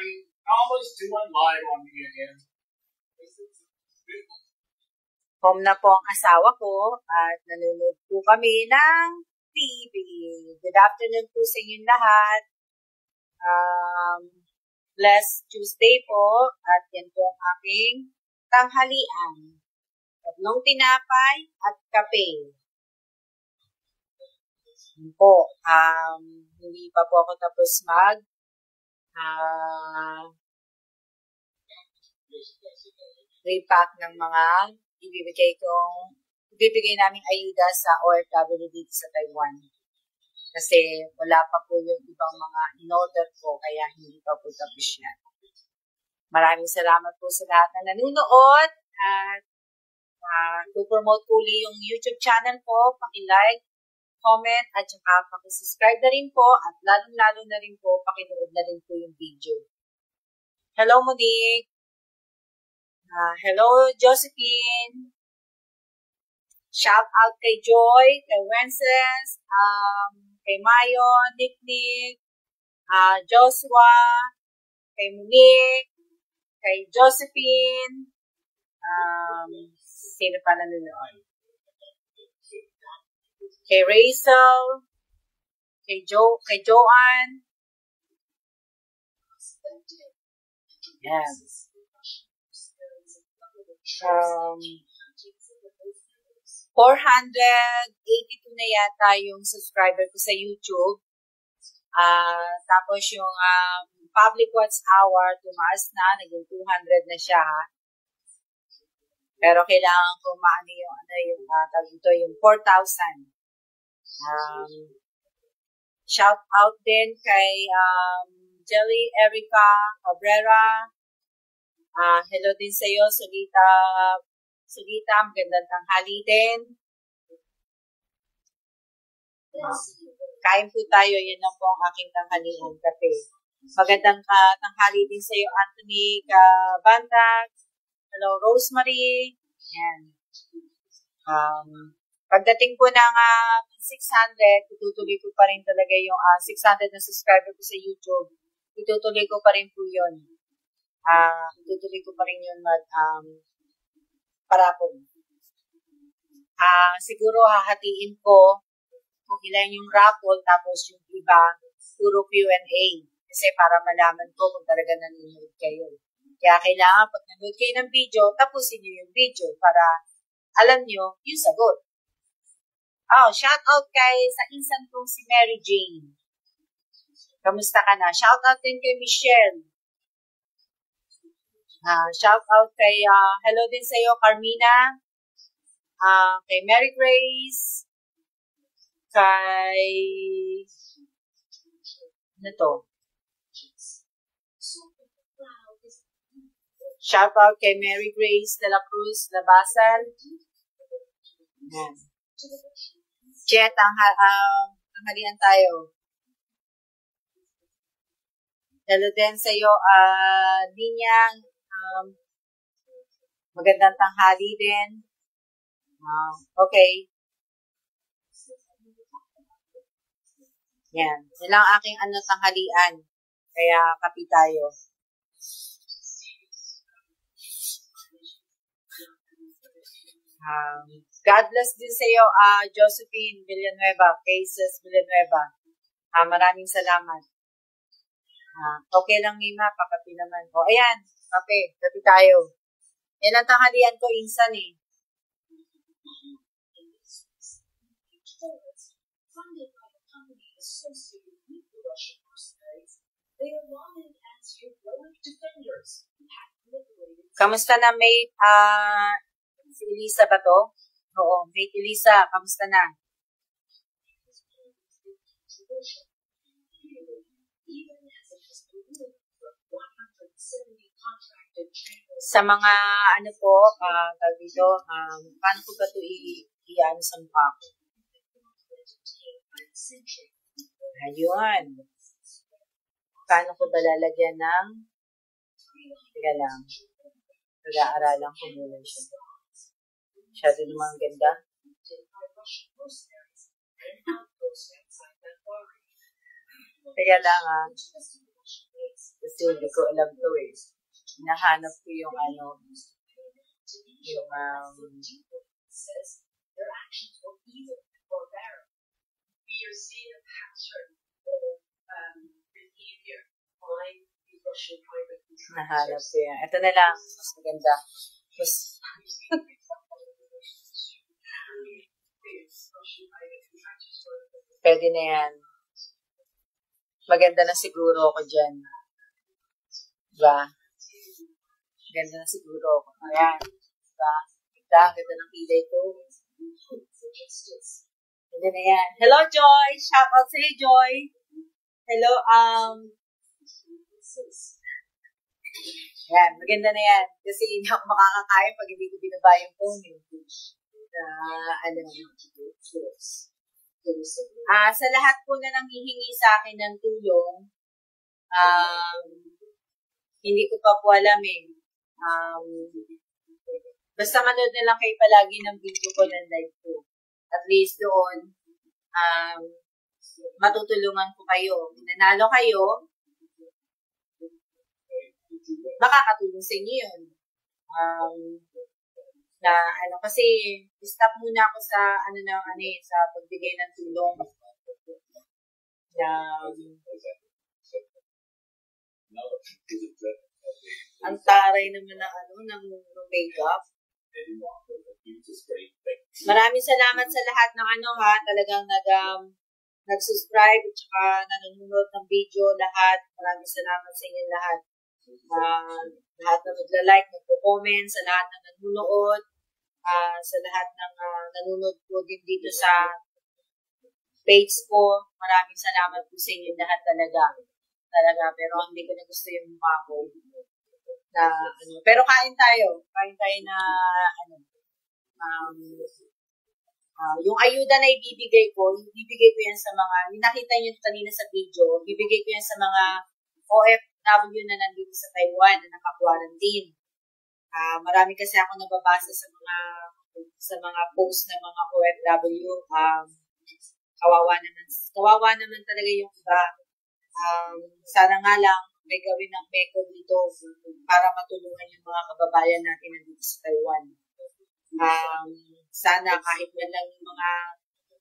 everybody. How was doing live on me again? Home na po ang asawa ko at nanonood po kami ng TV. Good afternoon po sa inyong lahat. Blessed Tuesday po at yan po ang aking tanghalian. Tatlong tinapay at kape. Yan po. Hindi pa po ako tapos repack ng mga ibibigay naming ayuda sa OFW dito sa Taiwan. Kasi wala pa po yung ibang mga in-order ko, kaya hindi pa po tapos yan. Maraming salamat po sa lahat na nanonood at to-promote po yung YouTube channel ko, paki-like, comment, at saka paki-subscribe na rin po at lalong-lalo na rin po, pakinood na rin po yung video. Hello, Monique! Hello, Josephine. Shout out kay Joy, kay Wences, kay Mayo, Nick, Joshua, kay Monique, kay Josephine, sino pa nanonood? Kay Rachel, kay Joanne. Yes. 482 na yata yung subscriber ko sa YouTube. Tapos yung public watch hour, tumaas na, naging 200 na siya. Pero kailangan ko maano yung 4,000. Shout out din kay Jelly Erica Cabrera. Hello din sa iyo, Sugita, magandang tanghali din. Kain po tayo, yan lang po ang aking tanghalian kape. Magandang tanghali din sa iyo, Anthony Cabandag. Hello, Rosemary. Yan. Pagdating po ng 600, itutuloy ko pa rin talaga yung 600 na subscriber ko sa YouTube. Itutuloy ko pa rin po yun. Itutuloy ko pa rin yun parapon. Siguro hahatiin ko kung ilan yung raffle tapos yung iba puro Q&A. Kasi para malaman ko kung talaga nanonood kayo. Kaya kailangan pag nanonood kayo ng video, tapusin nyo yung video para alam nyo yung sagot. Shout out sa insan kong si Mary Jane. Kamusta ka na? Shout out din kay Michelle. Shout out kay, hello din sa iyo, Carmina, kay Mary Grace, kay, shout out kay Mary Grace de la Cruz Labasan. Yan. Jet, tanghalian tayo. Hello din sa iyo, Linyang. Magandang tanghali din. Okay. Yan. Yan lang aking tanghalian. Kaya kapi tayo. God bless din sa iyo, Josephine Villanueva, Cases Villanueva. Maraming salamat. Okay lang, Nima, pakapi naman. Ayan, kape tayo. Yan ang tanghalian ko, insan eh. Kamusta na, mate? Si Elisa ba to? Oo, mate Elisa, kamusta na? Sa mga dito, paano ko ba ito i-ano sa mukha ko? Ayun. Paano ko ba lalagyan ng teka lang. Nag-aaralan ko muna siya. Masyado naman ganda. Teka lang Kasi hindi ko alam to eh. Hinahanap ko yung yung nahanap ko yan. Ito na lang. Mas maganda. Mas pwede na yan. Maganda na siguro ako dyan. Diba? Ganda na siguro ako. Ayan. Diba? Ganda ng pilay ko. Ganda na yan. Hello, Joy! Shout out sa'yo, Joy! Hello, Yan, maganda na yan. Kasi hindi ako makakakain pag hindi ko binaba yung phone. Sa lahat po na nanghihingi sa akin ng tulong, hindi ko pa po alam eh. Basta manood na lang kayo palagi ng video ko ng live ko. At least doon, matutulungan ko kayo. Nanalo kayo, makakatulong sa inyo yun. Kasi stop muna ako sa sa pagbigay ng tulong. Ang taray naman ng makeup. Maraming salamat sa lahat ng talagang nag-subscribe at saka nanonood ng video lahat. Maraming salamat sa inyo lahat. Lahat na nagla-like, nagko-comment, sa lahat na nanonood, sa lahat ng nanonood po din dito sa page ko. Maraming salamat po sa inyo lahat talaga. Pero hindi ko na gusto yung mukha ko. Pero kain tayo na yung ayuda na ibibigay ko yan sa mga, nakita nyo kanina sa video, ibibigay ko yan sa mga OFW na nandito sa Taiwan na naka-quarantine. Marami kasi ako nababasa sa mga post ng mga OFW. Kawawa naman talaga yung iba. Sana nga lang may gawin ng meko dito para matulungan yung mga kababayan natin nandito sa Taiwan. Sana kahit man lang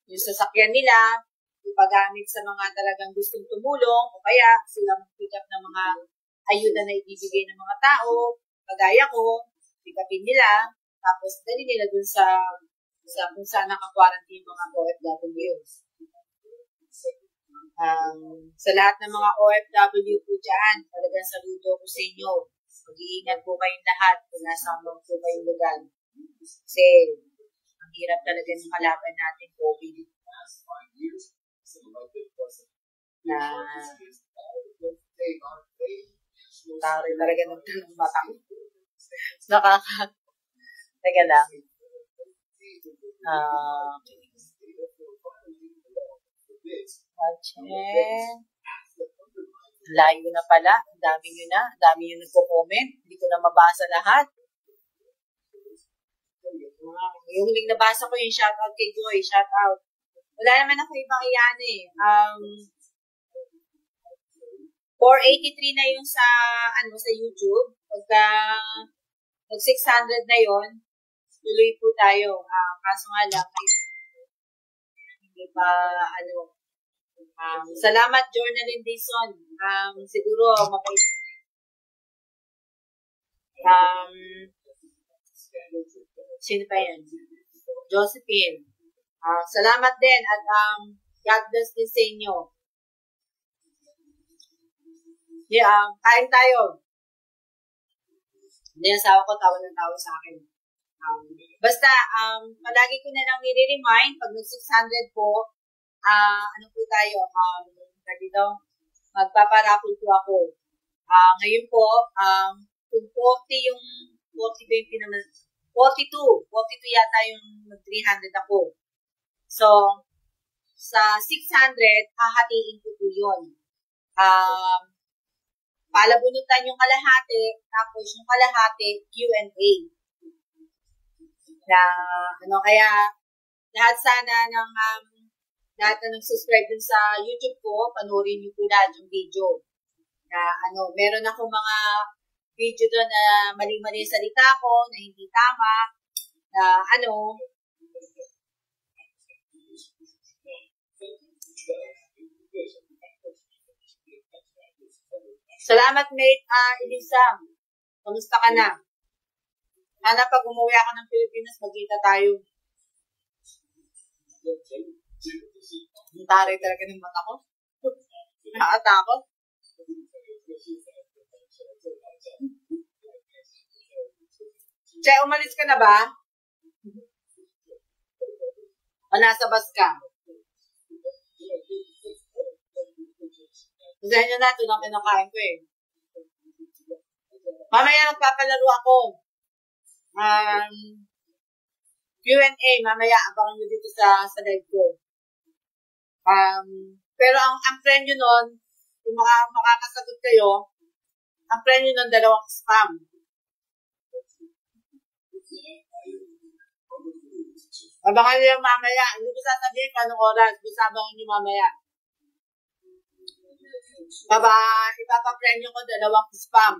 yung sasakyan nila, ipagamit sa mga talagang gustong tumulong o kaya sila mag-pick up ng mga ayuda na ibibigay ng mga tao, kagaya ko, pick upin nila, tapos dali nila dun sa kung saan naka-quarantine mga OFW. Sa lahat ng mga OFW po dyan, talagang saludo ko sa inyo. Mag-iingat po kayong lahat kung nasa po kayong lugar. Kasi ang hirap talaga ng kalaban natin, COVID. Taray talaga ng mata ko. Teka lang. Layo na pala. Ang dami nyo nagko-comment. Hindi ko na mabasa lahat. Yung huling nabasa ko yung shoutout kay Joy. Shoutout. Wala naman ako ibang iyan eh. 483 na yung sa YouTube. Pagka nag-600 na yon, tuloy po tayo. Kaso nga lang, hindi pa salamat Journalyn Dizon. Siguro mabait. Sino pa yan? Josephine. Salamat din at God bless din sa inyo. Kain tayo. Hindi yung asawa ko, tawa ng tawa sa akin. Basta, palagi ko na lang nire-remind, pag nag-600 po, po tayo, magpaparapol po ako. Ngayon po, kung 40 yung 40-20 naman, 42 yata yung mag-300 ako. So, sa 600, hahatiin ko po yun. Palabunutan yung kalahati, tapos yung kalahati, Q&A. Kaya, lahat sana ng lahat na nag-subscribe dun sa YouTube ko, panoorin niyo po lahat yung video. Na meron ako mga video doon na mali-mali yung salita ko, na hindi tama, na Salamat, mate. Elisa, kamusta ka na? Sana pag umuwi ako ng Pilipinas, magkita tayo. Ang taray talaga ng mata ko. Nakatakot. Che, umalis ka na ba? O nasa bus ka? Kasi nyo na, ito na kinakain ko eh. Mamaya nagpapalaro ako. Q&A, mamaya abangan nyo dito sa live ko. Pero ang friend nyo nun, kung makakasagot kayo, ang friend nyo nun, 2 spam. Abangan nyo yung mamaya. Hindi ko sasabihin kung anong oras. Basta abangan nyo mamaya. Ipapa-friend nyo ko 2 spam.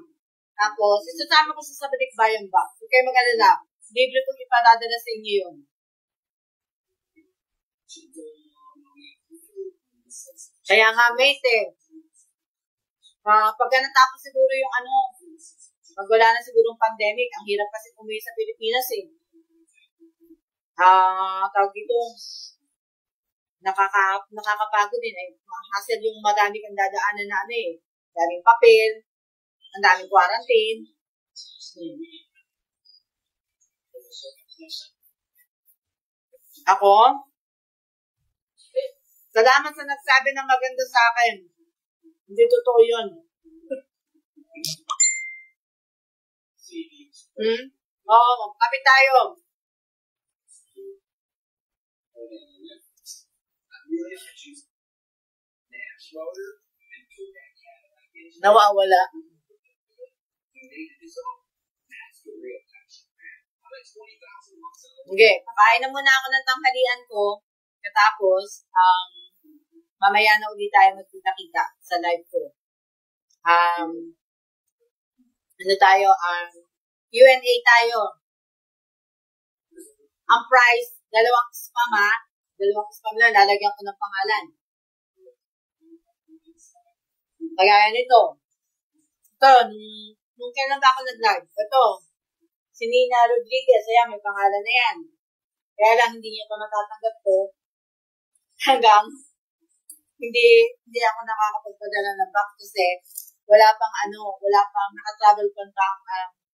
Tapos, isasama ko sa balikbayan box. Huwag kayo mag-alala. Libre kong ipadadala sa inyo yun. Kaya nga, mate pagka natapos siguro yung pag wala na siguro yung pandemic, ang hirap kasi umuwi sa Pilipinas eh. Tawag dito, nakakapagod din eh. Hassle yung madami kang dadaanan na daming papel, ang daming quarantine. Ako, salamat sa nagsabi ng maganda sa akin. Hindi totoo yun. Oo, kapit tayo. Nawawala. Okay, kakain na muna ako ng tanghalian ko. Katapos, mamaya na ulit tayo magkita-kita sa live ko. Q&A tayo. Ang price, 2 spam 2 spam lang, lalagyan ko ng pangalan. Kagaya nito. Ito, nung kailan ba ako nag-live? Ito, si Nina Rodriguez, ayan, may pangalan na yan. Kaya lang, hindi niya pa matatanggap ko. Hanggang, hindi ako nakakapagpadala ng box kasi wala pang nakatravel pang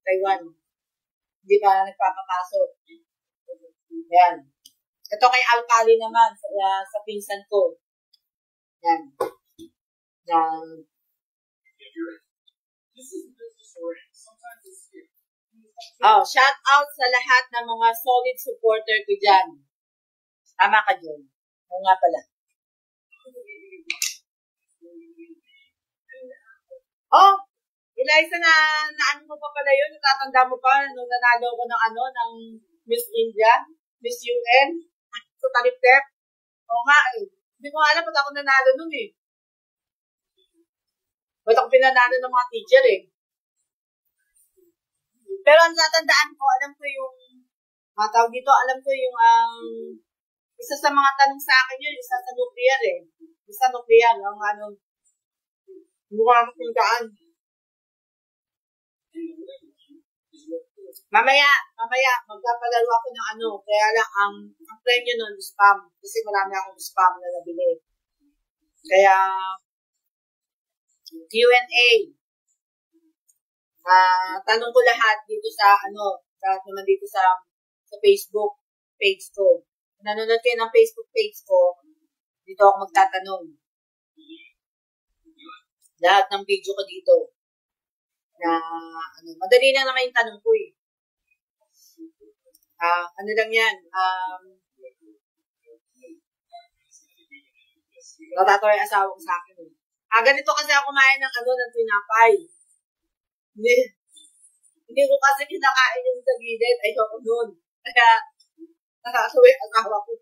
Taiwan. Hindi pa nagpapapasok. Yan. Ito kay Alcali naman, sa pinsan ko. Yan. Shout out sa lahat ng mga solid supporter ko dyan. Tama ka dyan. Oo nga pala. Eliza, na mo pa pala yun? Natatanda mo pa nung nanalo ko ng Miss India, Miss UN, sa Taliptep? Oo nga eh. Hindi ko alam ba't ako nanalo nun eh. Ba't ako pinanalo ng mga teacher eh. Pero ang natandaan ko, alam ko yung isa sa mga tanong sa akin yun, isa sa nuclear eh. Isa nuclear, mukha matinggaan. Mamaya, magpapalaro ako ng kaya lang, ang premyo nun, spam. Kasi marami akong spam na nabili. Kaya, Q&A. Tanong ko lahat dito lahat naman dito sa Facebook page ko. Nanonood kayo ng Facebook page ko, dito ako magtatanong. Lahat ng video ko dito. Madali na naman yung tanong ko eh. Lang yan. Natatawa yung asawa ko sa akin eh. Ganito kasi ako kumain ng tinapay. Hindi ko kasi kinakain yung sa gilid. Ayoko nun. Kaya, nakakasawa yung asawa ko.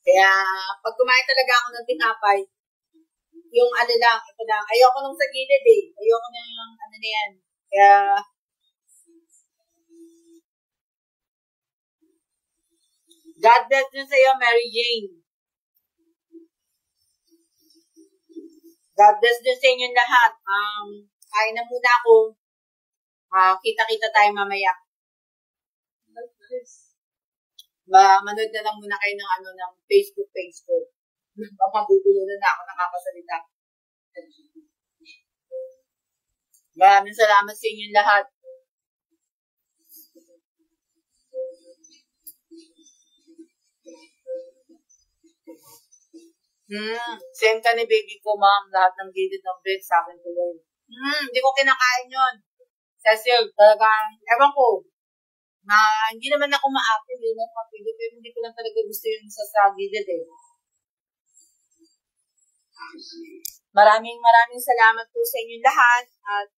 Kaya, pag kumain talaga ako ng tinapay, yung ano lang, ito lang, ayoko nung sa gilid eh. Ayoko na yung ano na yan. Kaya, God bless din sa'yo, Mary Jane. God bless din sa inyong lahat. Kain na muna ako. Kita-kita tayo mamaya. Manood na lang muna kayo ng Facebook page ko. Magugulo na ako, nakakasalita. Maraming salamat sa inyong lahat. Same ka ni baby ko, ma'am. Lahat ng gilid ng bread sa akin tuloy. Hindi ko kinakain yun. Cecil, talagang, ewan ko, hindi naman ako ma-active yun at mapigil, pero hindi ko lang talaga gusto yung sa gilid eh. Maraming salamat po sa inyong lahat at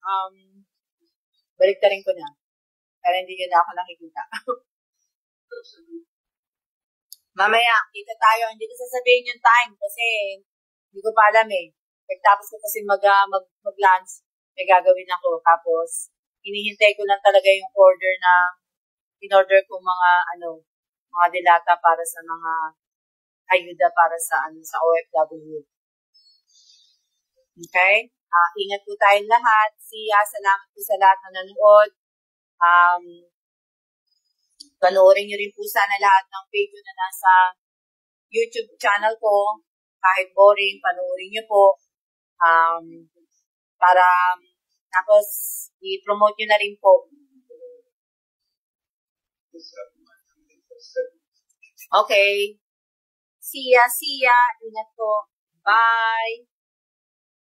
balik rin ko na. Pero hindi ko na ako nakikita. Mamaya, kita tayo. Hindi ko sasabihin yung time kasi hindi ko pa alam eh. Pagtapos ko kasi mag-lunch, may gagawin ako. Tapos, hinihintay ko lang talaga yung order na in-order ko mga dilata para sa mga ayuda para sa OFW. Okay? Ingat po tayong lahat. Salamat po sa lahat na nanood. Panoorin nyo rin po sana lahat ng video na nasa YouTube channel ko. Kahit boring, panoorin nyo po. Tapos, i-promote nyo na rin po. Okay. See ya. Ingat po. Bye.